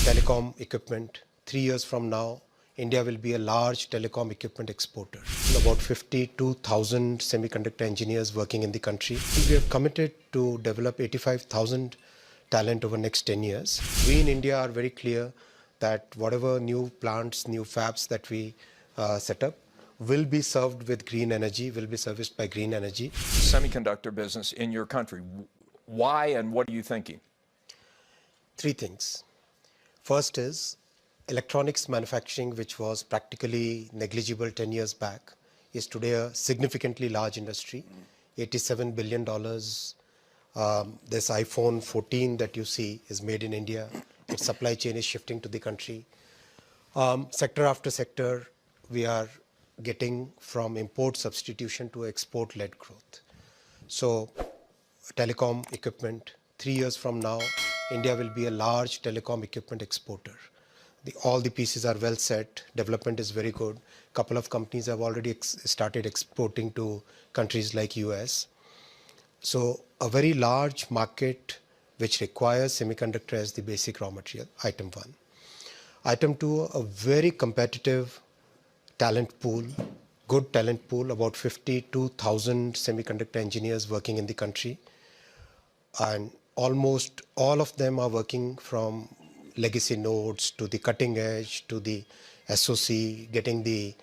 telecom equipment. 3 years from now, India will be a large telecom equipment exporter. About 52,000 semiconductor engineers working in the country. We have committed to develop 85,000 talent over next 10 years. We in India are very clear that whatever new plants, new fabs that we set up will be served with green energy, will be serviced by green energy. Semiconductor business in your country, why and what are you thinking? Three things. First is electronics manufacturing, which was practically negligible 10 years back, is today a significantly large industry. $87 billion. This iPhone 14 that you see is made in India. Its supply chain is shifting to the country. Sector after sector, we are getting from import substitution to export-led growth. So, telecom equipment, 3 years from now, India will be a large telecom equipment exporter. All the pieces are well set, development is very good. A couple of companies have already started exporting to countries like US. So a very large market which requires semiconductor as the basic raw material, item one. Item two, a very competitive talent pool, good talent pool, about 52,000 semiconductor engineers working in the country. And almost all of them are working from legacy nodes to the cutting edge to the SoC, getting the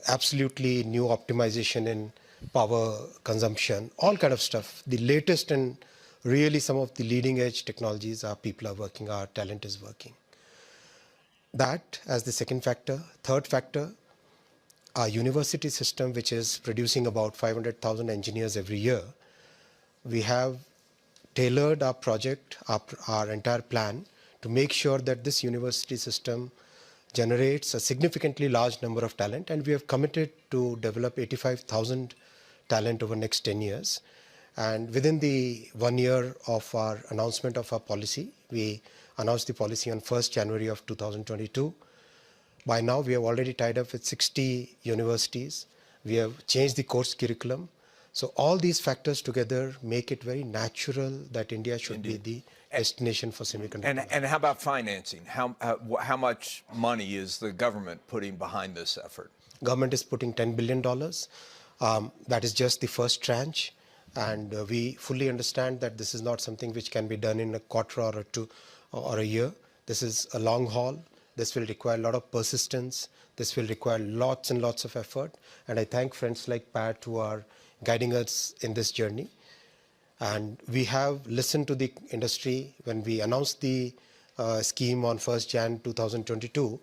absolutely new optimization in power consumption, all kind of stuff. The latest and really some of the leading edge technologies our people are working, our talent is working. That as the second factor. Third factor, our university system, which is producing about 500,000 engineers every year. We have tailored our project, our entire plan to make sure that this university system generates a significantly large number of talent, and we have committed to develop 85,000 talent over next 10 years. And within the 1 year of our announcement of our policy, we announced the policy on 1st January of 2022. By now, we have already tied up with 60 universities. We have changed the course curriculum. So all these factors together make it very natural that India should be the destination for semiconductor. And how about financing? How much money is the government putting behind this effort? Government is putting $10 billion. That is just the first tranche. And we fully understand that this is not something which can be done in a quarter or two or a year. This is a long haul. This will require a lot of persistence. This will require lots and lots of effort. And I thank friends like Pat who are guiding us in this journey. And we have listened to the industry. When we announced the scheme on 1st Jan 2022,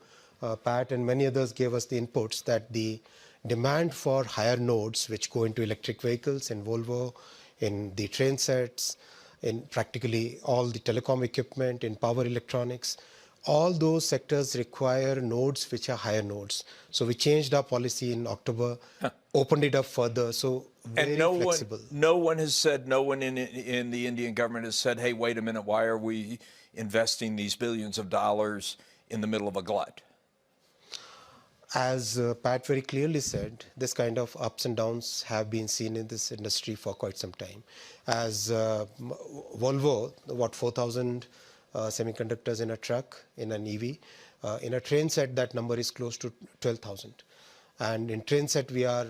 Pat and many others gave us the inputs that the demand for higher nodes, which go into electric vehicles, in Volvo, in the train sets, in practically all the telecom equipment, in power electronics, all those sectors require nodes which are higher nodes. So we changed our policy in October, opened it up further. So very flexible. No one has said, no one in the Indian government has said, hey, wait a minute, why are we investing these billions of dollars in the middle of a glut? As Pat very clearly said, this kind of ups and downs have been seen in this industry for quite some time. As Volvo, 4,000 semiconductors in a truck, in an EV. In a train set, that number is close to 12,000. And in train set, we are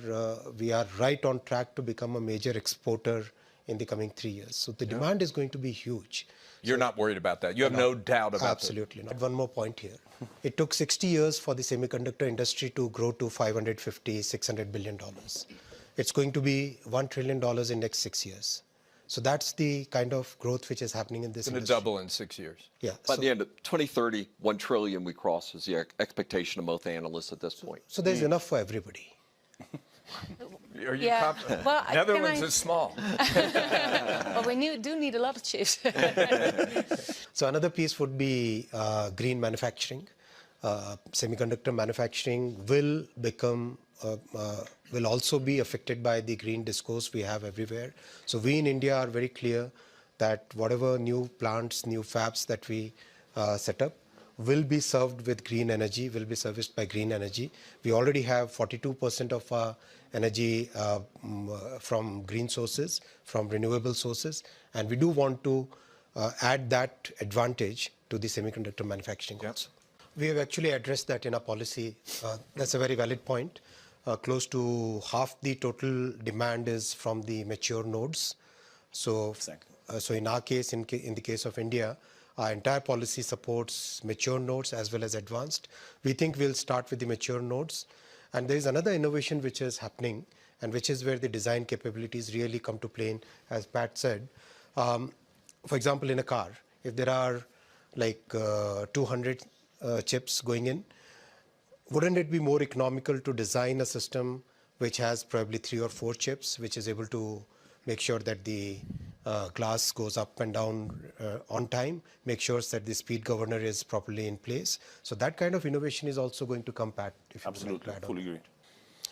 right on track to become a major exporter in the coming 3 years. So the demand is going to be huge. You're not worried about that. You have no doubt about that. Absolutely not. One more point here. It took 60 years for the semiconductor industry to grow to $550, $600 billion. It's going to be $1 trillion in next 6 years. So that's the kind of growth which is happening in this industry. It's going to double in 6 years. Yeah. By the end of 2030, 1 trillion we cross is the expectation of most analysts at this point. So there's enough for everybody. Are you confident? Well, Netherlands is small. Well, we do need a lot of chips. So another piece would be green manufacturing. Semiconductor manufacturing will become will also be affected by the green discourse we have everywhere. So we in India are very clear that whatever new plants, new fabs that we set up will be served with green energy, will be serviced by green energy. We already have 42% of our energy from green sources, from renewable sources, and we do want to add that advantage to the semiconductor manufacturing also. We have actually addressed that in our policy. That's a very valid point. Close to half the total demand is from the mature nodes. So, so in our case, in the case of India, our entire policy supports mature nodes as well as advanced. We think we'll start with the mature nodes. And there is another innovation which is happening, and which is where the design capabilities really come to play, as Pat said. For example, in a car, if there are like 200 chips going in, wouldn't it be more economical to design a system which has probably 3 or 4 chips, which is able to make sure that the glass goes up and down on time, make sure that the speed governor is properly in place. So that kind of innovation is also going to come, Pat, if you would like to add on. Fully agreed.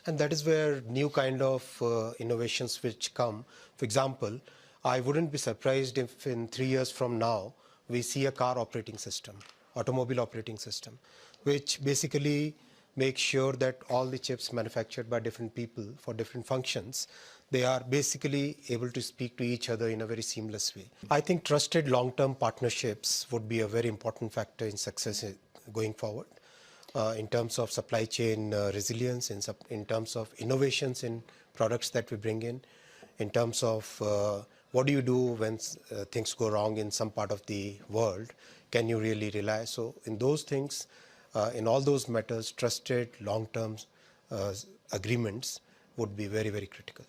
And that is where new kind of innovations which come. For example, I wouldn't be surprised if in 3 years from now, we see a car operating system, automobile operating system, which basically makes sure that all the chips manufactured by different people for different functions, they are basically able to speak to each other in a very seamless way. I think trusted long-term partnerships would be a very important factor in success going forward. In terms of supply chain resilience, in terms of innovations in products that we bring in terms of what do you do when things go wrong in some part of the world, can you really rely? So in those things, in all those matters, trusted long-term agreements would be very, very critical.